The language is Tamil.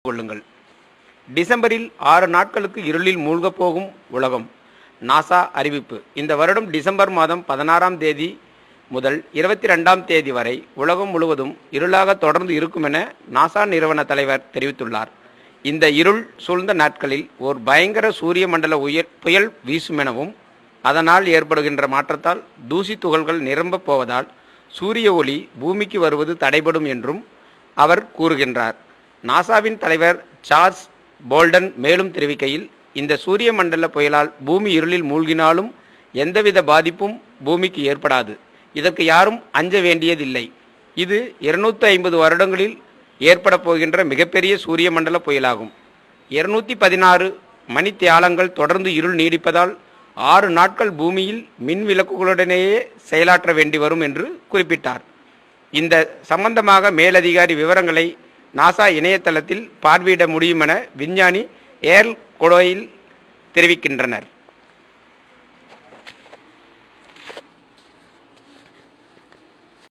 கொள்ளுங்கள். டிசம்பரில் 6 நாட்களுக்கு இருளில் மூழ்கப் போகும் உலகம். நாசா அறிவிப்பு. இந்த வருடம் டிசம்பர் மாதம் 16ஆம் தேதி முதல் 22ஆம் தேதி வரை உலகம் முழுவதும் இருளாக தொடர்ந்து இருக்கும் என நாசா நிறுவன தலைவர் தெரிவித்துள்ளார். இந்த இருள் சூழ்ந்த நாட்களில் ஓர் பயங்கர சூரிய மண்டல புயல் வீசும் எனவும் அதனால் ஏற்படுகின்ற மாற்றத்தால் தூசி துகள்கள் நிரம்பப் போவதால் சூரிய ஒளி பூமிக்கு வருவது தடைபடும் என்றும் அவர் கூறுகின்றார். நாசாவின் தலைவர் சார்ல்ஸ் போல்டன் மேலும் தெரிவிக்கையில், இந்த சூரிய மண்டல புயலால் பூமி இருளில் மூழ்கினாலும் எந்தவித பாதிப்பும் பூமிக்கு ஏற்படாது. இதற்கு யாரும் அஞ்ச வேண்டியதில்லை. இது 250 வருடங்களில் ஏற்பட போகின்ற மிகப்பெரிய சூரிய மண்டல புயலாகும். 216 மணித்தியாலங்கள் தொடர்ந்து இருள் நீடிப்பதால் 6 நாட்கள் பூமியில் மின் விளக்குகளுடனேயே செயலாற்ற வேண்டி வரும் என்று குறிப்பிட்டார். இந்த சம்பந்தமாக மேலதிகாரி விவரங்களை நாசா இணையதளத்தில் பார்வையிட முடியும் என விஞ்ஞானி ஏர்ல் கொடோயில் தெரிவிக்கின்றனர்.